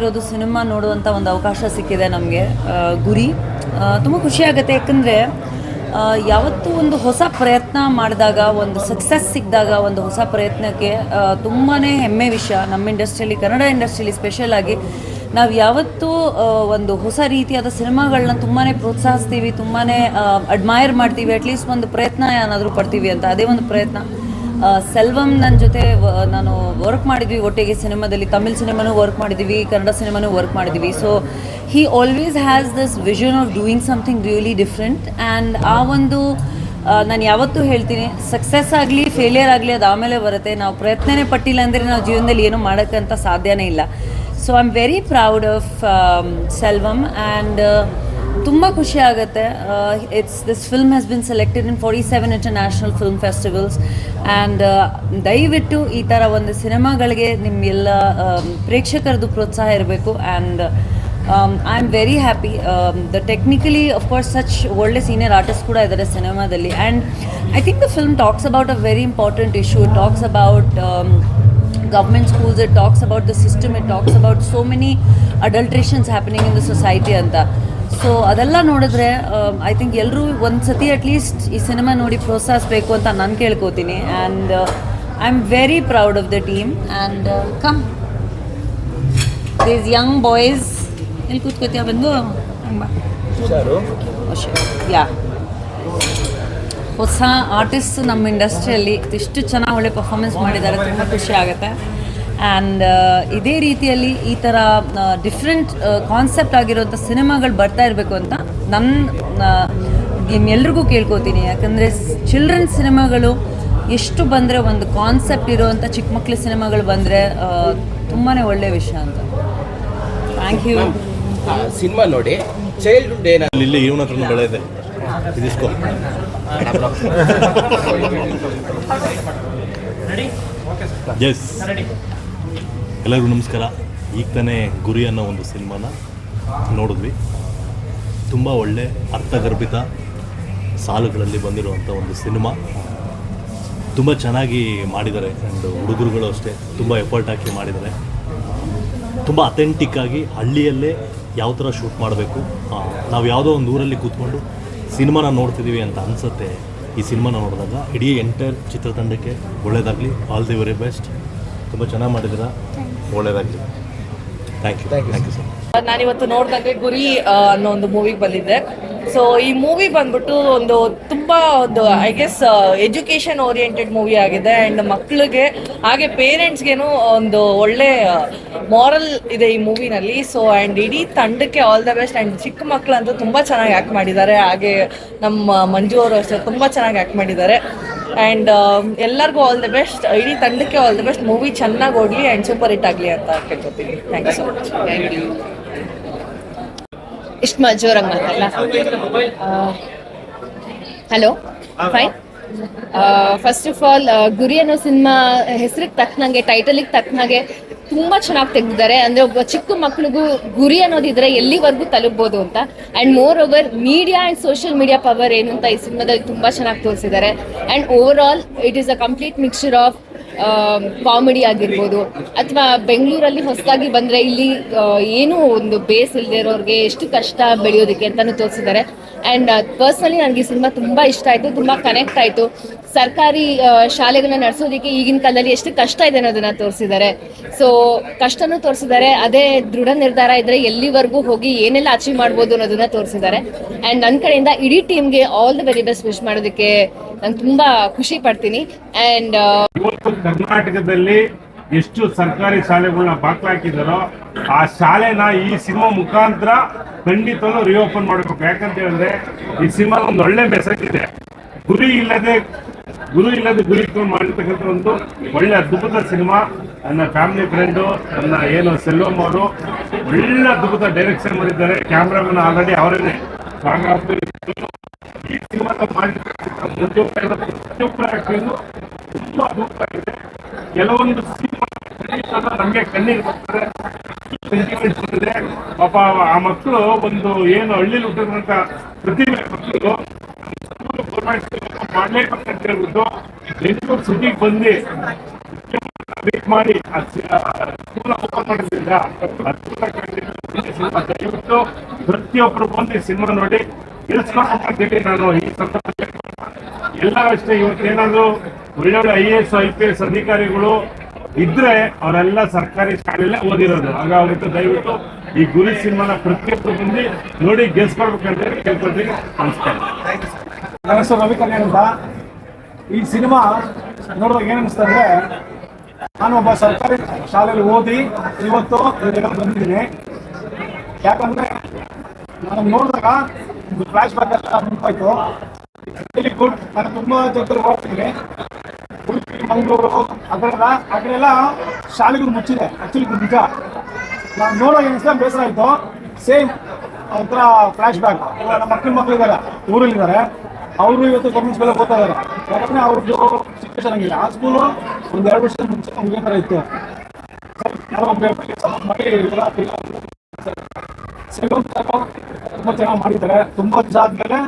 ಇರೋದು ಸಿನಿಮಾ ನೋಡುವಂಥ ಒಂದು ಅವಕಾಶ ಸಿಕ್ಕಿದೆ ನಮಗೆ. ಗುರಿ ತುಂಬ ಖುಷಿಯಾಗುತ್ತೆ. ಯಾಕಂದರೆ ಯಾವತ್ತೂ ಒಂದು ಹೊಸ ಪ್ರಯತ್ನ ಮಾಡಿದಾಗ, ಒಂದು ಸಕ್ಸಸ್ ಸಿಕ್ಕಿದಾಗ, ಒಂದು ಹೊಸ ಪ್ರಯತ್ನಕ್ಕೆ ತುಂಬಾ ಹೆಮ್ಮೆ ವಿಷಯ. ನಮ್ಮ ಇಂಡಸ್ಟ್ರಿಯಲ್ಲಿ, ಕನ್ನಡ ಇಂಡಸ್ಟ್ರಿಯಲ್ಲಿ ಸ್ಪೆಷಲ್ ಆಗಿ ನಾವು ಯಾವತ್ತೂ ಒಂದು ಹೊಸ ರೀತಿಯಾದ ಸಿನಿಮಾಗಳನ್ನ ತುಂಬಾ ಪ್ರೋತ್ಸಾಹಿಸ್ತೀವಿ, ತುಂಬಾ ಅಡ್ಮೈರ್ ಮಾಡ್ತೀವಿ. ಅಟ್ಲೀಸ್ಟ್ ಒಂದು ಪ್ರಯತ್ನ ಏನಾದರೂ ಪಡ್ತೀವಿ ಅಂತ. ಅದೇ ಒಂದು ಪ್ರಯತ್ನ. ಸೆಲ್ವಮ್ ನನ್ನ ಜೊತೆ ನಾನು ವರ್ಕ್ ಮಾಡಿದ್ವಿ ಒಟ್ಟಿಗೆ ಸಿನಿಮಾದಲ್ಲಿ. ತಮಿಳ್ ಸಿನಿಮಾನೂ ವರ್ಕ್ ಮಾಡಿದ್ವಿ, ಕನ್ನಡ ಸಿನಿಮಾನೂ ವರ್ಕ್ ಮಾಡಿದ್ವಿ. So he always has this vision of doing something really different. And ಆ ಒಂದು ನಾನು ಯಾವತ್ತೂ ಹೇಳ್ತೀನಿ, ಸಕ್ಸಸ್ ಆಗಲಿ ಫೇಲಿಯರ್ ಆಗಲಿ ಅದು ಆಮೇಲೆ ಬರುತ್ತೆ. ನಾವು ಪ್ರಯತ್ನನೇ ಪಟ್ಟಿಲ್ಲ ಅಂದರೆ ನಾವು ಜೀವನದಲ್ಲಿ ಏನೂ ಮಾಡೋಕ್ಕಂತ ಸಾಧ್ಯನೇ ಇಲ್ಲ. So I am very proud of Selvam. And ತುಂಬ ಖುಷಿ ಆಗುತ್ತೆ. This film has been selected in 47 international film festivals. And ದಯವಿಟ್ಟು ಈ ಥರ ಒಂದು ಸಿನಿಮಾಗಳಿಗೆ ನಿಮ್ಮೆಲ್ಲ ಪ್ರೇಕ್ಷಕರದ್ದು ಪ್ರೋತ್ಸಾಹ ಇರಬೇಕು. And I am very happy. Technically of course such ಒಳ್ಳೆ ಸೀನಿಯರ್ ಆರ್ಟಿಸ್ಟ್ ಕೂಡ ಇದ್ದಾರೆ ಸಿನಿಮಾದಲ್ಲಿ. And I think the film talks about a very important issue. It talks about government schools, it talks about the system, it talks about so many adulterations happening in the society ಅಂತ. So ಅದೆಲ್ಲ ನೋಡಿದ್ರೆ I think ಎಲ್ಲರೂ ಒಂದು ಸತಿ at least ಈ cinema ನೋಡಿ ಪ್ರೋತ್ಸಾಹಿಸಬೇಕು ಅಂತ ನಾನು ಕೇಳ್ಕೊತೀನಿ. And I am very proud of the team. And come these Young boys ಎಲ್ಲಿ ಕೂತ್ಕೋತೀಯ ಬಂದು ಯಾ ಹೊಸ ಆರ್ಟಿಸ್ಟ್ ನಮ್ಮ ಇಂಡಸ್ಟ್ರಿಯಲ್ಲಿ ಇಷ್ಟು ಚೆನ್ನಾಗಿ ಒಳ್ಳೆ ಪರ್ಫಾರ್ಮೆನ್ಸ್ ಮಾಡಿದ್ದಾರೆ. ತುಂಬ ಖುಷಿ ಆಗುತ್ತೆ. ಆ್ಯಂಡ್ ಇದೇ ರೀತಿಯಲ್ಲಿ ಈ ಥರ ಡಿಫ್ರೆಂಟ್ ಕಾನ್ಸೆಪ್ಟ್ ಆಗಿರೋಂಥ ಸಿನಿಮಾಗಳು ಬರ್ತಾ ಇರಬೇಕು ಅಂತ ಎಲ್ರಿಗೂ ಕೇಳ್ಕೊತೀನಿ. ಯಾಕಂದರೆ ಚಿಲ್ಡ್ರನ್ ಸಿನಿಮಾಗಳು ಎಷ್ಟು ಬಂದರೆ, ಒಂದು ಕಾನ್ಸೆಪ್ಟ್ ಇರೋವಂಥ ಚಿಕ್ಕ ಮಕ್ಕಳ ಸಿನಿಮಾಗಳು ಬಂದರೆ ತುಂಬಾ ಒಳ್ಳೆಯ ವಿಷಯ ಅಂತ. Thank you. ಸಿನಿಮಾ ನೋಡಿ ಚೈಲ್ಡ್ಹುಡ್ ಏನಾದ್ರು ಇಲ್ಲಿ ಇವನ ಹತ್ರ ಬೆಳೆ ಇದೆ ಇದಿಸ್ಕೋ. ಎಸ್, ಎಲ್ಲರಿಗೂ ನಮಸ್ಕಾರ. ಈಗ ತಾನೇ ಗುರಿ ಅನ್ನೋ ಒಂದು ಸಿನಿಮಾನ ನೋಡಿದ್ವಿ. ತುಂಬ ಒಳ್ಳೆ ಅರ್ಥಗರ್ಭಿತ ಸಾಲುಗಳಲ್ಲಿ ಬಂದಿರುವಂಥ ಒಂದು ಸಿನಿಮಾ. ತುಂಬ ಚೆನ್ನಾಗಿ ಮಾಡಿದ್ದಾರೆ. ಆ್ಯಂಡ್ ಹುಡುಗರುಗಳು ಅಷ್ಟೇ ತುಂಬ ಎಫರ್ಟ್ ಹಾಕಿ ಮಾಡಿದ್ದಾರೆ. ತುಂಬ ಅಥೆಂಟಿಕ್ಕಾಗಿ ಹಳ್ಳಿಯಲ್ಲೇ ಯಾವ ಥರ ಶೂಟ್ ಮಾಡಬೇಕು, ನಾವು ಯಾವುದೋ ಒಂದು ಊರಲ್ಲಿ ಕೂತ್ಕೊಂಡು ಸಿನಿಮಾನ ನೋಡ್ತಿದ್ದೀವಿ ಅಂತ ಅನಿಸುತ್ತೆ ಈ ಸಿನಿಮಾನ ನೋಡಿದಾಗ. ಇಡೀ ಎಂಟೈರ್ ಚಿತ್ರತಂಡಕ್ಕೆ ಒಳ್ಳೆಯದಾಗಲಿ. All the very best. ತುಂಬ ಚೆನ್ನಾಗಿ ಮಾಡಿದ್ದೀರಾ, ಒಳ್ಳೆಯದಾಗಲಿ. Thank you sir. ನಾನಿವತ್ತು ನೋಡಿದಾಗೆ ಗುರಿ ಅನ್ನೋ ಒಂದು ಮೂವಿಗೆ ಬಂದಿದ್ದೆ. ಸೊ ಈ ಮೂವಿ ಬಂದ್ಬಿಟ್ಟು ತುಂಬ I guess education oriented movie ಆಗಿದೆ. ಆ್ಯಂಡ್ ಮಕ್ಕಳಿಗೆ ಹಾಗೆ ಪೇರೆಂಟ್ಸ್ಗೇನು ಒಂದು ಒಳ್ಳೆ ಮಾರಲ್ ಇದೆ ಈ ಮೂವಿನಲ್ಲಿ. ಸೊ ಆ್ಯಂಡ್ ಇಡೀ ತಂಡಕ್ಕೆ ಆಲ್ ದ ಬೆಸ್ಟ್. ಆ್ಯಂಡ್ ಚಿಕ್ಕ ಮಕ್ಕಳಂತೂ ತುಂಬ ಚೆನ್ನಾಗಿ ಆ್ಯಕ್ಟ್ ಮಾಡಿದ್ದಾರೆ. ಹಾಗೆ ನಮ್ಮ ಮಂಜು ಅವರು ಅಷ್ಟೇ ತುಂಬ ಚೆನ್ನಾಗಿ ಆ್ಯಕ್ಟ್ ಮಾಡಿದ್ದಾರೆ. ಆ್ಯಂಡ್ ಎಲ್ಲರಿಗೂ ಆಲ್ ದ ಬೆಸ್ಟ್, ಇಡೀ ತಂಡಕ್ಕೆ ಆಲ್ ದ ಬೆಸ್ಟ್. ಮೂವಿ ಚೆನ್ನಾಗಿ ಓಡಲಿ ಆ್ಯಂಡ್ ಸೂಪರ್ ಹಿಟ್ ಆಗಲಿ ಅಂತ ಕೇಳ್ಕೊತೀನಿ. Thank you so much. ಇಷ್ಟು ಜೋರಾಗಿ ಮಾತಾಡಲ್ಲ. Hello, fine. First of all Guri ಅನ್ನೋ ಸಿನಿಮಾ ಹೆಸರಿಗೆ ತಕ್ಕನಾಗೆ, ಟೈಟಲಿಗೆ ತಕ್ಕನಾಗೆ ತುಂಬ ಚೆನ್ನಾಗಿ ತೆಗೆದಿದ್ದಾರೆ. ಅಂದರೆ ಒಬ್ಬ ಚಿಕ್ಕ ಮಕ್ಳಿಗೂ ಗುರಿ ಅನ್ನೋದಿದ್ರೆ ಎಲ್ಲಿವರೆಗೂ ತಲುಪ್ಬೋದು ಅಂತ. And more over media and social media power ಏನು ಅಂತ ಈ ಸಿನಿಮಾದಲ್ಲಿ ತುಂಬ ಚೆನ್ನಾಗಿ ತೋರಿಸಿದ್ದಾರೆ. And over all it is a complete mixture of comedy ಆಗಿರ್ಬೋದು, ಅಥವಾ ಬೆಂಗಳೂರಲ್ಲಿ ಹೊಸದಾಗಿ ಬಂದರೆ ಇಲ್ಲಿ ಏನೂ ಒಂದು ಬೇಸ್ ಇಲ್ಲದೆ ಇರೋರಿಗೆ ಎಷ್ಟು ಕಷ್ಟ ಬೆಳೆಯೋದಕ್ಕೆ ಅಂತಲೂ ತೋರಿಸಿದ್ದಾರೆ. ಆ್ಯಂಡ್ ಪರ್ಸ್ನಲಿ ನನಗೆ ಈ ಸಿನಿಮಾ ತುಂಬ ಇಷ್ಟ ಆಯಿತು, ತುಂಬ ಕನೆಕ್ಟ್ ಆಯಿತು. ಸರ್ಕಾರಿ ಶಾಲೆಗಳನ್ನ ನಡೆಸೋದಕ್ಕೆ ಈಗಿನ ಕಾಲದಲ್ಲಿ ಎಷ್ಟು ಕಷ್ಟ ಇದೆ ಅನ್ನೋದನ್ನು ತೋರಿಸಿದ್ದಾರೆ. ಸೊ ಕಷ್ಟನೂ ತೋರಿಸಿದ್ದಾರೆ, ಅದೇ ದೃಢ ನಿರ್ಧಾರ ಇದ್ದರೆ ಎಲ್ಲಿವರೆಗೂ ಹೋಗಿ ಏನೆಲ್ಲ ಅಚೀವ್ ಮಾಡ್ಬೋದು ಅನ್ನೋದನ್ನು ತೋರಿಸಿದ್ದಾರೆ. ಆ್ಯಂಡ್ ನನ್ನ ಕಡೆಯಿಂದ ಇಡೀ ಟೀಮ್ಗೆ all the very best wish ಮಾಡೋದಕ್ಕೆ ನಾನು ತುಂಬ ಖುಷಿ ಪಡ್ತೀನಿ. ಆ್ಯಂಡ್ ಇವತ್ತು ಕರ್ನಾಟಕದಲ್ಲಿ ಎಷ್ಟು ಸರ್ಕಾರಿ ಶಾಲೆಗಳನ್ನ ಬಾಕ್ಲಾಕಿದಾರೋ ಆ ಶಾಲೆನ ಈ ಸಿನಿಮಾ ಮುಖಾಂತರ ಖಂಡಿತವೂ ರಿಓಪನ್ ಮಾಡಬೇಕು. ಯಾಕಂತ ಹೇಳಿದ್ರೆ ಈ ಸಿನಿಮಾ ಒಂದು ಒಳ್ಳೆ ಮೆಸೇಜ್ ಇದೆ. ಗುರಿ ಇಲ್ಲದೆ ಗುರಿ ಇಟ್ಕೊಂಡು ಮಾಡಿರ್ತಕ್ಕಂಥ ಒಂದು ಒಳ್ಳೆ ಅದ್ಭುತ ಸಿನಿಮಾ. ನನ್ನ ಫ್ಯಾಮಿಲಿ ಫ್ರೆಂಡು, ನನ್ನ ಏನು ಸೆಲ್ವಮ್ ಅವರು ಒಳ್ಳೆ ಅದ್ಭುತ ಡೈರೆಕ್ಷನ್ ಮಾಡಿದ್ದಾರೆ. ಕ್ಯಾಮ್ರಾಮನ್ ಆಲ್ರೆಡಿ ಅವರೇನೆ ಈ ಸಿನಿಮಾದ ಮಾಡಿರ್ತಕ್ಕಂಥ ತುಂಬ ಅದ್ಭುತ ಆಗಿದೆ. ಕೆಲವೊಂದು ಸಿನಿಮಾ ನಮಗೆ ಕಣ್ಣೀರು ಬರ್ತಾರೆ, ಸೆಂಟಿಮೆಂಟ್ ಬಂದಿದೆ. ಪಾಪ ಆ ಮಕ್ಕಳು ಒಂದು ಏನು ಹಳ್ಳಿಲಿ ಹುಟ್ಟಿದಂತ ಪ್ರತಿಭೆ ಮಕ್ಕಳು ಮಾಡಲೇಬೇಕಂತ ಹೇಳ್ಬಿಟ್ಟು ಬೆಂಗಳೂರು ಸಿಟಿಗೆ ಬಂದು ಟ್ರೀಟ್ ಮಾಡಿ ಸ್ಕೂಲ್ ಓಪನ್ ಮಾಡಿದ್ರಿಂದ ದಯವಿಟ್ಟು ಪ್ರತಿಯೊಬ್ಬರು ಬಂದು ಈ ಸಿನಿಮಾ ನೋಡಿ ಗೆಲ್ಸ್ಕೊಳ್ಬೇಕಂತೇಳಿ ನಾನು ಈ ಸಂದರ್ಭದಲ್ಲಿ ಎಲ್ಲ ಅಷ್ಟೇ. ಇವತ್ತೇನಾದ್ರು ಒಳ್ಳೊಳ್ಳೆ IAS IPS ಅಧಿಕಾರಿಗಳು ಇದ್ರೆ ಅವರೆಲ್ಲ ಸರ್ಕಾರಿ ಶಾಲೆಯಲ್ಲೇ ಓದಿರೋದು. ಹಾಗಾಗುತ್ತೆ ದಯವಿಟ್ಟು ಈ ಗುರಿ ಸಿನಿಮಾನ ಪ್ರತಿಯೊಬ್ಬರು ಬಂದು ನೋಡಿ ಗೆಲ್ಸ್ಕೊಳ್ಬೇಕಂತ ಕೇಳ್ಕೊಳ್ತೀನಿ. ನಮಸ್ಕಾರ. ನನ್ನ ಹೆಸರು ರವಿ ಕಲ್ಯಾಣ್ ಅಂತ. ಈ ಸಿನಿಮಾ ನೋಡಿದಾಗ ಏನು ಅನಿಸ್ತಾ ಅಂದರೆ, ನಾನು ಒಬ್ಬ ಸರ್ಕಾರಿ ಶಾಲೆಯಲ್ಲಿ ಓದಿ ಇವತ್ತು ಬಂದಿದ್ದೀನಿ. ಯಾಕಂದರೆ ನಾನು ನೋಡಿದಾಗ ಒಂದು ಫ್ಲ್ಯಾಶ್ ಬ್ಯಾಕ್ ಎಲ್ಲ ನೆನಪಾಯ್ತು. Very good. ನಾನು ತುಂಬ ಜನರು ಹೋಗ್ತೀನಿ, ಉಡುಪಿ, ಮಂಗಳೂರು ಆ ಕಡೆ ಎಲ್ಲ ಶಾಲೆಗಳು ಮುಚ್ಚಿದೆ. ಆ್ಯಕ್ಚುಲಿ ನಿಜ ನಾನು ನೋಡೋಕೆ ಏನಿಸ್ತಾ ಬೇಸರ ಆಯಿತು. ಸೇಮ್ ಒಂಥರ ಫ್ಲ್ಯಾಶ್ ಬ್ಯಾಕ್. ನಮ್ಮ ಮಕ್ಕಳಿದ್ದಾರೆ, ಊರಲ್ಲಿದ್ದಾರೆ, ಅವರು ಇವತ್ತು ಗೌರ್ಮೆಂಟ್ ಸ್ಕೂಲಿಗೆ ಹೋಗ್ತಾ ಇದ್ದಾರೆ. ಯಾಕಂದರೆ ಅವ್ರದ್ದು ಸಿಚುವೇಶನ್ ಆಗಿಲ್ಲ. ಆ ಸ್ಕೂಲು ಒಂದು 2 ವರ್ಷದ ಮುಂಚೆ ಮುಗಿಯೋ ಥರ ಇತ್ತು. ತುಂಬ ಚೆನ್ನಾಗಿ ಮಾಡಿದ್ದಾರೆ. ತುಂಬ ದಿವಸ ಆದಮೇಲೆ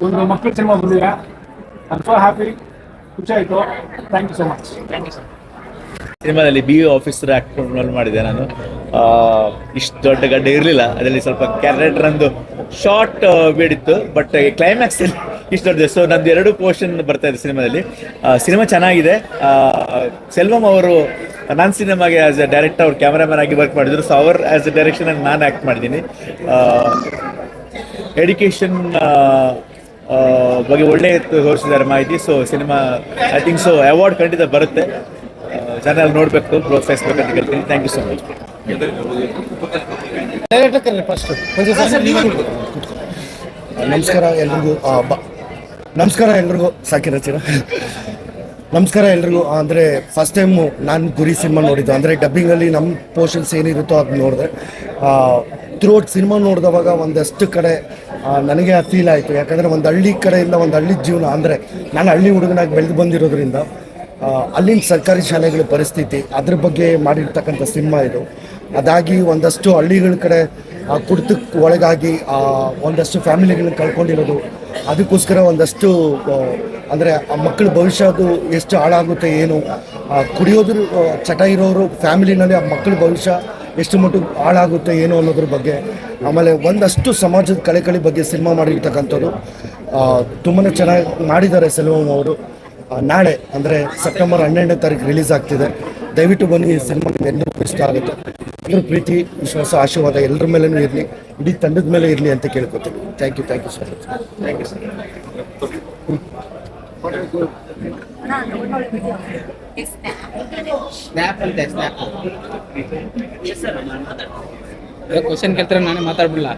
ಒಂದು ಮಕ್ಕಳ ಸಿನಿಮಾ ಬಂದಿದೆ. I am so happy. ಖುಷಿ ಆಯಿತು. Thank you so much. ಸಿನಿಮಾದಲ್ಲಿ BO ಆಫೀಸರ್ ಆ್ಯಕ್ಟ್ ಮಾಡಿದೆ ನಾನು. ಇಷ್ಟು ದೊಡ್ಡ ಗಡ್ಡೆ ಇರಲಿಲ್ಲ, ಅದರಲ್ಲಿ ಸ್ವಲ್ಪ ಕ್ಯಾರೆಕ್ಟರ್ ಒಂದು ಶಾರ್ಟ್ ಬೇಡಿತ್ತು, ಬಟ್ ಕ್ಲೈಮ್ಯಾಕ್ಸಲ್ಲಿ ಇಷ್ಟು ದೊಡ್ಡದು. ಸೊ ನಂದು 2 ಪೋರ್ಷನ್ ಬರ್ತಾ ಇದೆ ಸಿನಿಮಾದಲ್ಲಿ. ಸಿನಿಮಾ ಚೆನ್ನಾಗಿದೆ. ಸೆಲ್ವಂ ಅವರು ನನ್ನ ಸಿನಿಮಾಗೆ ಆಸ್ ಎ ಡೈರೆಕ್ಟರ್ ಅವ್ರು ಕ್ಯಾಮ್ರಾಮನ್ ಆಗಿ ವರ್ಕ್ ಮಾಡಿದ್ರು. ಸೊ ಅವ್ರು ಆಸ್ ಎ ಡೈರೆಕ್ಷನ್ ನಾನು ಆ್ಯಕ್ಟ್ ಮಾಡಿದ್ದೀನಿ. ಎಡ್ಯುಕೇಷನ್ ಬಗ್ಗೆ ಒಳ್ಳೆ ತೋರಿಸಿದ್ದಾರೆ ಮಾಹಿತಿ. So cinema I think so award ಖಂಡಿತ ಬರುತ್ತೆ. ಜನ ನೋಡಬೇಕು, ಪ್ರೋತ್ಸಾಹಿಸಬೇಕಂತ ಕೇಳ್ತೀನಿ. Thank you so much. ನಮಸ್ಕಾರ ಎಲ್ರಿಗೂ. ನಮಸ್ಕಾರ ಎಲ್ರಿಗೂ. ಸಾಕಿರಚ್ಚಿರ ನಮಸ್ಕಾರ ಎಲ್ರಿಗೂ. ಅಂದರೆ ಫಸ್ಟ್ ಟೈಮು ನಾನು ಗುರಿ ಸಿನಿಮಾ ನೋಡಿದ್ದು. ಅಂದರೆ ಡಬ್ಬಿಂಗಲ್ಲಿ ನಮ್ಮ ಪೋರ್ಷನ್ಸ್ ಏನಿರುತ್ತೋ ಅದು ನೋಡಿದೆ. ಥ್ರೂಔಟ್ ಸಿನಿಮಾ ನೋಡಿದವಾಗ ಒಂದಷ್ಟು ಕಡೆ ನನಗೆ ಫೀಲ್ ಆಯಿತು. ಯಾಕಂದರೆ ಒಂದು ಹಳ್ಳಿ ಕಡೆಯಿಂದ ಒಂದು ಹಳ್ಳಿ ಜೀವನ, ಅಂದರೆ ನಾನು ಹಳ್ಳಿ ಹುಡುಗನಾಗಿ ಬೆಳೆದು ಬಂದಿರೋದ್ರಿಂದ ಅಲ್ಲಿನ ಸರ್ಕಾರಿ ಶಾಲೆಗಳ ಪರಿಸ್ಥಿತಿ, ಅದ್ರ ಬಗ್ಗೆ ಮಾಡಿರ್ತಕ್ಕಂಥ ಸಿನಿಮಾ ಇದು. ಅದಾಗಿ ಒಂದಷ್ಟು ಹಳ್ಳಿಗಳ ಕಡೆ ಕುಡಿತಕ್ಕೆ ಒಳಗಾಗಿ ಒಂದಷ್ಟು ಫ್ಯಾಮಿಲಿಗಳನ್ನ ಕಳ್ಕೊಂಡಿರೋದು, ಅದಕ್ಕೋಸ್ಕರ ಒಂದಷ್ಟು ಅಂದರೆ ಆ ಮಕ್ಕಳ ಭವಿಷ್ಯದು ಎಷ್ಟು ಹಾಳಾಗುತ್ತೆ, ಏನು ಕುಡಿಯೋದ್ರ ಚಟ ಇರೋರು ಫ್ಯಾಮಿಲಿನಲ್ಲಿ ಆ ಮಕ್ಕಳ ಭವಿಷ್ಯ ಎಷ್ಟು ಮಟ್ಟಿಗೆ ಹಾಳಾಗುತ್ತೆ ಏನು ಅನ್ನೋದ್ರ ಬಗ್ಗೆ, ಆಮೇಲೆ ಒಂದಷ್ಟು ಸಮಾಜದ ಕಳೆಕಳಿ ಬಗ್ಗೆ ಸಿನಿಮಾ ಮಾಡಿರ್ತಕ್ಕಂಥದ್ದು ತುಂಬಾ ಚೆನ್ನಾಗಿ ಮಾಡಿದ್ದಾರೆ ಸೆಲ್ವಂ ಅವರು. ನಾಳೆ ಅಂದರೆ ಸೆಪ್ಟೆಂಬರ್ 12ನೇ ತಾರೀಕು ರಿಲೀಸ್ ಆಗ್ತಿದೆ. ದಯವಿಟ್ಟು ಬನ್ನಿ. ಈ ಸಿನಿಮಾ ಎಲ್ಲರಿಗೂ ಇಷ್ಟ ಆಗುತ್ತೆ. ಎಲ್ಲರ ಪ್ರೀತಿ, ವಿಶ್ವಾಸ, ಆಶೀರ್ವಾದ ಎಲ್ಲರ ಮೇಲೂ ಇರಲಿ, ಇಡೀ ತಂಡದ ಮೇಲೆ ಇರಲಿ ಅಂತ ಕೇಳ್ಕೊತೀನಿ. Thank you so much. Thank you sir. Question ಕೇಳ್ತಾರೆ, ನಾನೇ ಮಾತಾಡ್ಬಿಡಲ್ಲ.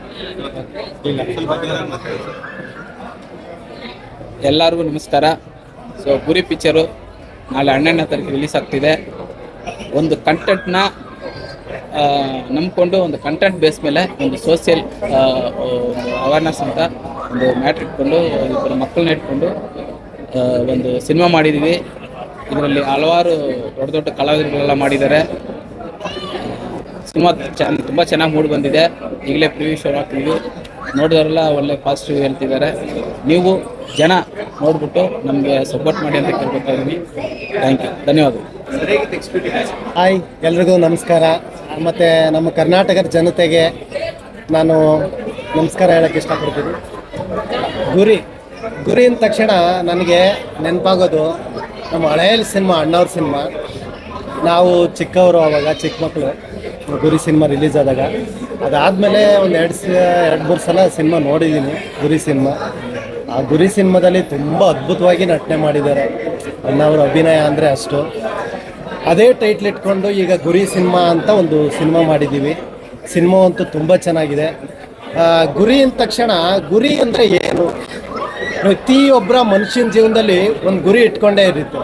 ಎಲ್ಲರಿಗೂ ನಮಸ್ಕಾರ. ಸೊ ಗುರಿ ಪಿಕ್ಚರು ನಾಳೆ 12ನೇ ತಾರೀಕು ರಿಲೀಸ್ ಆಗ್ತಿದೆ. ಒಂದು ಕಂಟೆಂಟ್ನ ನಂಬಿಕೊಂಡು, ಒಂದು ಕಂಟೆಂಟ್ ಬೇಸ್ ಮೇಲೆ ಒಂದು ಸೋಷಿಯಲ್ ಅವೇರ್ನೆಸ್ ಅಂತ ಒಂದು ಮ್ಯಾಟ್ರ್ ಇಟ್ಕೊಂಡು, ಇಬ್ಬರು ಮಕ್ಕಳನ್ನ ಇಟ್ಕೊಂಡು ಒಂದು ಸಿನಿಮಾ ಮಾಡಿದ್ದೀವಿ. ಇದರಲ್ಲಿ ಹಲವಾರು ದೊಡ್ಡ ದೊಡ್ಡ ಕಲಾವಿದರುಗಳೆಲ್ಲ ಮಾಡಿದ್ದಾರೆ. ಸಿನಿಮಾ ತುಂಬ ಚೆನ್ನಾಗಿ ಮೂಡಿ ಬಂದಿದೆ. ಈಗಲೇ ಪ್ರಿವ್ಯೂ ಶೋ ಹಾಕ್ತೀವಿ. ನೋಡಿದವರೆಲ್ಲ ಒಳ್ಳೆ ಪಾಸಿಟಿವ್ ಹೇಳ್ತಿದ್ದಾರೆ. ನೀವು ಜನ ನೋಡ್ಬಿಟ್ಟು ನಮಗೆ ಸಪೋರ್ಟ್ ಮಾಡಿ ಅಂತ ಕೇಳ್ಕೊತಾ ಇದ್ದೀನಿ. ಥ್ಯಾಂಕ್ ಯು, ಧನ್ಯವಾದಗಳು. ಹಾಯ್, ಎಲ್ರಿಗೂ ನಮಸ್ಕಾರ. ಮತ್ತು ನಮ್ಮ ಕರ್ನಾಟಕದ ಜನತೆಗೆ ನಾನು ನಮಸ್ಕಾರ ಹೇಳೋಕ್ಕೆ ಇಷ್ಟಪಡ್ತೀನಿ. ಗುರಿ ಅಂದ ತಕ್ಷಣ ನನಗೆ ನೆನಪಾಗೋದು ನಮ್ಮ ಹಳೆಯ ಸಿನಿಮಾ, ಅಣ್ಣವ್ರ ಸಿನಿಮಾ. ನಾವು ಚಿಕ್ಕವರು, ಆವಾಗ ಚಿಕ್ಕ ಮಕ್ಕಳು, ಗುರಿ ಸಿನಿಮಾ ರಿಲೀಸ್ ಆದಾಗ. ಅದಾದಮೇಲೆ ಒಂದು 2-3 ಸಲ ಸಿನಿಮಾ ನೋಡಿದ್ದೀನಿ ಗುರಿ ಸಿನಿಮಾ. ಆ ಗುರಿ ಸಿನಿಮಾದಲ್ಲಿ ತುಂಬ ಅದ್ಭುತವಾಗಿ ನಟನೆ ಮಾಡಿದ್ದಾರೆ ಅಣ್ಣವ್ರ ಅಭಿನಯ ಅಂದರೆ ಅಷ್ಟು. ಅದೇ ಟೈಟ್ಲ್ ಇಟ್ಕೊಂಡು ಈಗ ಗುರಿ ಸಿನಿಮಾ ಅಂತ ಒಂದು ಸಿನಿಮಾ ಮಾಡಿದ್ದೀವಿ. ಸಿನಿಮಾ ಅಂತೂ ತುಂಬ ಚೆನ್ನಾಗಿದೆ. ಗುರಿ ಅಂದ ತಕ್ಷಣ ಗುರಿ ಅಂದರೆ ಏನು? ಪ್ರತಿಯೊಬ್ಬರ ಮನುಷ್ಯನ ಜೀವನದಲ್ಲಿ ಒಂದು ಗುರಿ ಇಟ್ಕೊಂಡೇ ಇರುತ್ತೆ.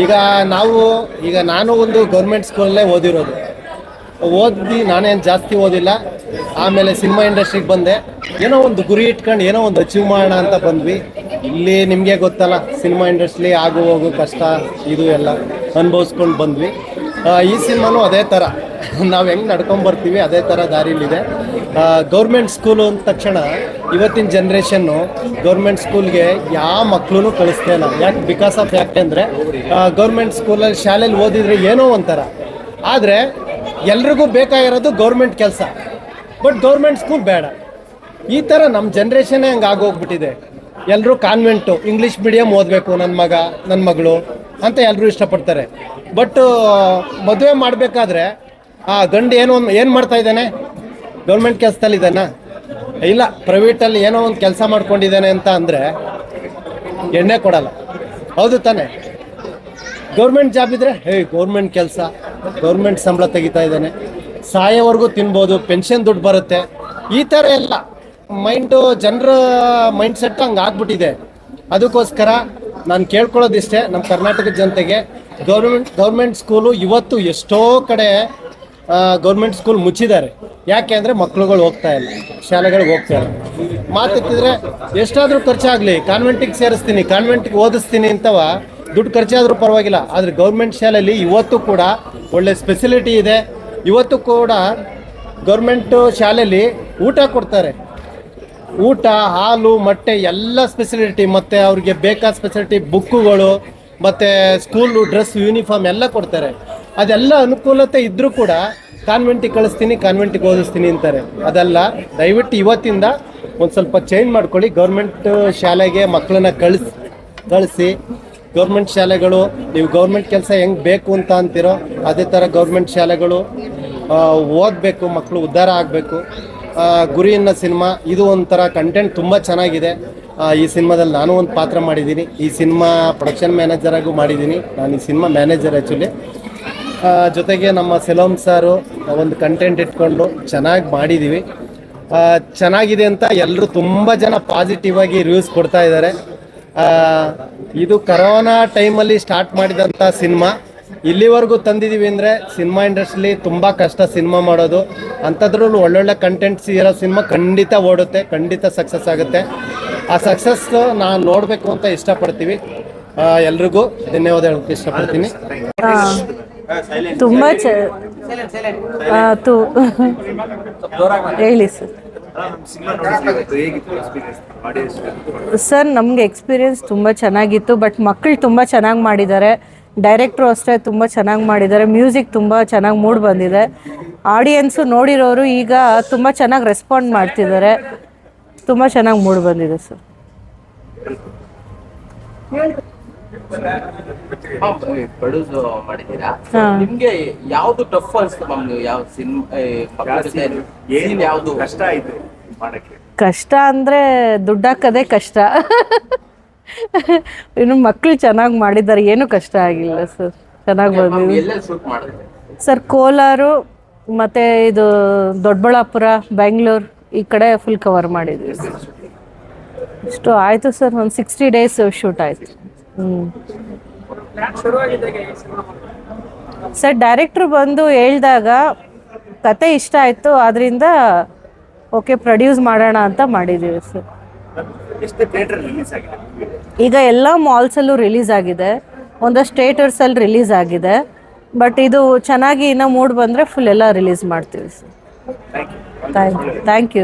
ಈಗ ನಾನು ಒಂದು ಗೌರ್ಮೆಂಟ್ ಸ್ಕೂಲಲ್ಲೇ ಓದಿರೋದು. ನಾನೇನು ಜಾಸ್ತಿ ಓದಿಲ್ಲ. ಆಮೇಲೆ ಸಿನಿಮಾ ಇಂಡಸ್ಟ್ರಿಗೆ ಬಂದೆ. ಏನೋ ಒಂದು ಗುರಿ ಇಟ್ಕೊಂಡು ಏನೋ ಒಂದು ಅಚೀವ್ ಮಾಡೋಣ ಅಂತ ಬಂದ್ವಿ. ಇಲ್ಲಿ ನಿಮಗೆ ಗೊತ್ತಲ್ಲ, ಸಿನಿಮಾ ಇಂಡಸ್ಟ್ರಿ ಆಗು ಹೋಗು ಕಷ್ಟ ಇದು ಎಲ್ಲ ಅನುಭವಿಸ್ಕೊಂಡು ಬಂದ್ವಿ. ಈ ಸಿನಿಮಾನೂ ಅದೇ ಥರ ನಾವು ಹೆಂಗೆ ನಡ್ಕೊಂಬರ್ತೀವಿ ಅದೇ ಥರ ದಾರಿಲಿದೆ. ಗೌರ್ಮೆಂಟ್ ಸ್ಕೂಲು ಅಂದ ತಕ್ಷಣ ಇವತ್ತಿನ ಜನ್ರೇಷನ್ನು ಗೌರ್ಮೆಂಟ್ ಸ್ಕೂಲ್ಗೆ ಯಾವ ಮಕ್ಕಳೂ ಕಳಿಸ್ತಾ ಇಲ್ಲ. ಯಾಕೆ? ಬಿಕಾಸ್ ಆಫ್ ಯಾಕೆಂದರೆ ಗೌರ್ಮೆಂಟ್ ಸ್ಕೂಲಲ್ಲಿ ಶಾಲೆಯಲ್ಲಿ ಓದಿದರೆ ಏನೋ ಒಂಥರ, ಆದರೆ ಎಲ್ರಿಗೂ ಬೇಕಾಗಿರೋದು ಗೌರ್ಮೆಂಟ್ ಕೆಲಸ, ಬಟ್ ಗೌರ್ಮೆಂಟ್ ಸ್ಕೂಲ್ ಬೇಡ. ಈ ಥರ ನಮ್ಮ ಜನ್ರೇಷನ್ನೇ ಹಂಗೆ ಆಗೋಗ್ಬಿಟ್ಟಿದೆ. ಎಲ್ಲರೂ ಕಾನ್ವೆಂಟು, ಇಂಗ್ಲೀಷ್ ಮೀಡಿಯಮ್ ಓದಬೇಕು ನನ್ನ ಮಗ ನನ್ನ ಮಗಳು ಅಂತ ಎಲ್ಲರೂ ಇಷ್ಟಪಡ್ತಾರೆ. ಬಟ್ ಮದುವೆ ಮಾಡಬೇಕಾದ್ರೆ ಗಂಡು ಏನು ಮಾಡ್ತಾ ಇದ್ದಾನೆ? ಗೌರ್ಮೆಂಟ್ ಕೆಲಸದಲ್ಲಿ ಇದ್ದಾನ? ಇಲ್ಲ, ಪ್ರೈವೇಟಲ್ಲಿ ಏನೋ ಒಂದು ಕೆಲಸ ಮಾಡ್ಕೊಂಡಿದ್ದಾನೆ ಅಂತ ಅಂದರೆ ಎಣ್ಣೆ ಕೊಡಲ್ಲ. ಹೌದು ತಾನೆ? ಗೌರ್ಮೆಂಟ್ ಜಾಬ್ ಇದ್ದರೆ ಗೌರ್ಮೆಂಟ್ ಕೆಲಸ, ಗೌರ್ಮೆಂಟ್ ಸಂಬಳ ತೆಗಿತಾ ಇದ್ದಾನೆ, ಸಾಯೋವರೆಗೂ ತಿನ್ಬೋದು, ಪೆನ್ಷನ್ ದುಡ್ಡು ಬರುತ್ತೆ. ಈ ಥರ ಎಲ್ಲ ಜನರ ಮೈಂಡ್ ಸೆಟ್ ಹಂಗೆ ಆಗ್ಬಿಟ್ಟಿದೆ. ಅದಕ್ಕೋಸ್ಕರ ನಾನು ಕೇಳ್ಕೊಳ್ಳೋದಿಷ್ಟೇ ನಮ್ಮ ಕರ್ನಾಟಕದ ಜನತೆಗೆ, ಗೌರ್ಮೆಂಟ್ ಸ್ಕೂಲು ಇವತ್ತು ಎಷ್ಟೋ ಕಡೆ ಗೌರ್ಮೆಂಟ್ ಸ್ಕೂಲ್ ಮುಚ್ಚಿದ್ದಾರೆ. ಯಾಕೆ ಅಂದರೆ ಮಕ್ಳುಗಳು ಹೋಗ್ತಾ ಇಲ್ಲ, ಶಾಲೆಗಳಿಗೆ ಹೋಗ್ತಾ ಇಲ್ಲ. ಮಾತೆತ್ತಿದ್ರೆ ಎಷ್ಟಾದರೂ ಖರ್ಚಾಗಲಿ, ಕಾನ್ವೆಂಟಿಗೆ ಸೇರಿಸ್ತೀನಿ, ಕಾನ್ವೆಂಟಿಗೆ ಓದಿಸ್ತೀನಿ ಅಂತವ ದುಡ್ಡು ಖರ್ಚಾದರೂ ಪರವಾಗಿಲ್ಲ. ಆದರೆ ಗೌರ್ಮೆಂಟ್ ಶಾಲೆಯಲ್ಲಿ ಇವತ್ತು ಕೂಡ ಒಳ್ಳೆ ಸ್ಪೆಸಿಲಿಟಿ ಇದೆ. ಇವತ್ತು ಕೂಡ ಗೌರ್ಮೆಂಟು ಶಾಲೆಯಲ್ಲಿ ಊಟ ಕೊಡ್ತಾರೆ. ಊಟ, ಹಾಲು, ಮೊಟ್ಟೆ ಎಲ್ಲ ಸ್ಪೆಸಿಲಿಟಿ, ಮತ್ತು ಅವ್ರಿಗೆ ಬೇಕಾದ ಸ್ಪೆಸಿಲಿಟಿ, ಬುಕ್ಕುಗಳು, ಮತ್ತು ಸ್ಕೂಲು ಡ್ರೆಸ್, ಯೂನಿಫಾರ್ಮ್ ಎಲ್ಲ ಕೊಡ್ತಾರೆ. ಅದೆಲ್ಲ ಅನುಕೂಲತೆ ಇದ್ದರೂ ಕೂಡ ಕಾನ್ವೆಂಟಿಗೆ ಕಳಿಸ್ತೀನಿ, ಕಾನ್ವೆಂಟಿಗೆ ಓದಿಸ್ತೀನಿ ಅಂತಾರೆ. ಅದಲ್ಲ, ದಯವಿಟ್ಟು ಇವತ್ತಿಂದ ಒಂದು ಸ್ವಲ್ಪ ಚೇಂಜ್ ಮಾಡ್ಕೊಳ್ಳಿ. ಗೌರ್ಮೆಂಟ್ ಶಾಲೆಗೆ ಮಕ್ಕಳನ್ನ ಕಳಿಸಿ ಗೌರ್ಮೆಂಟ್ ಶಾಲೆಗಳು, ನೀವು ಗೌರ್ಮೆಂಟ್ ಕೆಲಸ ಹೆಂಗೆ ಬೇಕು ಅಂತ ಅಂತೀರೋ ಅದೇ ಥರ ಗೌರ್ಮೆಂಟ್ ಶಾಲೆಗಳು ಓದಬೇಕು, ಮಕ್ಕಳು ಉದ್ಧಾರ ಆಗಬೇಕು. ಗುರಿ ಅನ್ನೋ ಸಿನಿಮಾ ಇದು ಒಂಥರ ಕಂಟೆಂಟ್ ತುಂಬ ಚೆನ್ನಾಗಿದೆ. ಈ ಸಿನಿಮಾದಲ್ಲಿ ನಾನು ಒಂದು ಪಾತ್ರ ಮಾಡಿದ್ದೀನಿ. ಈ ಸಿನಿಮಾ ಪ್ರೊಡಕ್ಷನ್ ಮ್ಯಾನೇಜರಾಗೂ ಮಾಡಿದ್ದೀನಿ. ನಾನು ಈ ಸಿನಿಮಾ ಮ್ಯಾನೇಜರ್ ಆ್ಯಕ್ಚುಲಿ. ಜೊತೆಗೆ ನಮ್ಮ ಸೆಲೋಮ್ ಸಾರು ಒಂದು ಕಂಟೆಂಟ್ ಇಟ್ಕೊಂಡು ಚೆನ್ನಾಗಿ ಮಾಡಿದ್ದೀವಿ. ಚೆನ್ನಾಗಿದೆ ಅಂತ ಎಲ್ಲರೂ ತುಂಬ ಜನ ಪಾಸಿಟಿವ್ ಆಗಿ ರಿವ್ಯೂಸ್ ಕೊಡ್ತಾ ಇದ್ದಾರೆ. ಇದು ಕರೋನಾ ಟೈಮಲ್ಲಿ ಸ್ಟಾರ್ಟ್ ಮಾಡಿದಂಥ ಸಿನಿಮಾ ಇಲ್ಲಿವರೆಗೂ ತಂದಿದ್ದೀವಿ ಅಂದರೆ ಸಿನಿಮಾ ಇಂಡಸ್ಟ್ರಿಲಿ ತುಂಬ ಕಷ್ಟ ಸಿನಿಮಾ ಮಾಡೋದು. ಅಂಥದ್ರಲ್ಲೂ ಒಳ್ಳೊಳ್ಳೆ ಕಂಟೆಂಟ್ಸ್ ಇರೋ ಸಿನಿಮಾ ಖಂಡಿತ ಓಡುತ್ತೆ, ಖಂಡಿತ ಸಕ್ಸಸ್ ಆಗುತ್ತೆ. ಆ ಸಕ್ಸಸ್ ನಾನು ನೋಡಬೇಕು ಅಂತ ಇಷ್ಟಪಡ್ತೀವಿ. ಎಲ್ರಿಗೂ ಧನ್ಯವಾದ ಹೇಳೋಕ್ಕೆ ಇಷ್ಟಪಡ್ತೀನಿ. ತುಂಬ ಹೇಳಿ ಸರ್. ನಮಗೆ ಎಕ್ಸ್ಪೀರಿಯನ್ಸ್ ತುಂಬ ಚೆನ್ನಾಗಿತ್ತು. ಬಟ್ ಮಕ್ಕಳು ತುಂಬ ಚೆನ್ನಾಗಿ ಮಾಡಿದ್ದಾರೆ. ಡೈರೆಕ್ಟ್ರು ಅಷ್ಟೇ ತುಂಬ ಚೆನ್ನಾಗಿ ಮಾಡಿದ್ದಾರೆ. ಮ್ಯೂಸಿಕ್ ತುಂಬ ಚೆನ್ನಾಗಿ ಮೂಡ್ ಬಂದಿದೆ. ಆಡಿಯನ್ಸು ನೋಡಿರೋರು ಈಗ ತುಂಬ ಚೆನ್ನಾಗಿ ರೆಸ್ಪಾಂಡ್ ಮಾಡ್ತಿದ್ದಾರೆ. ತುಂಬ ಚೆನ್ನಾಗಿ ಮೂಡ್ ಬಂದಿದೆ ಸರ್. ಪ್ರೊಡ್ಯೂಸ್ ಮಾಡಿದ್ದೀರಾ, ನಿಮ್ಗೆ ಯಾವ್ದು ಟಫ್ ಅನ್ಸ್ತು ಮ್ಯಾಮ್? ನೀವು ಯಾವ ಸಿನಿಮಾ ಯಾವ್ದು ಕಷ್ಟ ಆಯ್ತು ಮಾಡಕ್ಕೆ? ಕಷ್ಟ ಅಂದರೆ ದುಡ್ಡು ಹಾಕೋದೇ ಕಷ್ಟ. ಇನ್ನು ಮಕ್ಕಳು ಚೆನ್ನಾಗಿ ಮಾಡಿದ್ದಾರೆ, ಏನೂ ಕಷ್ಟ ಆಗಿಲ್ಲ ಸರ್. ಚೆನ್ನಾಗಿ ಬಂದಿದೆ. ಎಲ್ಲೆಲ್ಲಿ ಶೂಟ್ ಮಾಡಿದ್ರೆ ಸರ್? ಕೋಲಾರು ಮತ್ತು ಇದು ದೊಡ್ಡಬಳ್ಳಾಪುರ, ಬೆಂಗಳೂರು ಈ ಕಡೆ ಫುಲ್ ಕವರ್ ಮಾಡಿದ್ವಿ. ಇಷ್ಟು ಆಯಿತು ಸರ್. ಒಂದು 60 days ಶೂಟ್ ಆಯಿತು. ಸರ್ ಡೈರೆಕ್ಟ್ರು ಬಂದು ಹೇಳಿದಾಗ ಕತೆ ಇಷ್ಟ ಆಯಿತು, ಅದರಿಂದ ಓಕೆ ಪ್ರೊಡ್ಯೂಸ್ ಮಾಡೋಣ ಅಂತ ಮಾಡಿದ್ದೀವಿ ಸರ್. ಈಗ ಎಲ್ಲ ಮಾಲ್ಸಲ್ಲೂ ರಿಲೀಸ್ ಆಗಿದೆ, ಒಂದಷ್ಟು ಥಿಯೇಟರ್ಸಲ್ಲಿ ರಿಲೀಸ್ ಆಗಿದೆ. ಬಟ್ ಇದು ಚೆನ್ನಾಗಿ ಇನ್ನೂ ಮೂಡ್ ಬಂದರೆ ಫುಲ್ ಎಲ್ಲ ರಿಲೀಸ್ ಮಾಡ್ತೀವಿ ಸರ್. Thank you.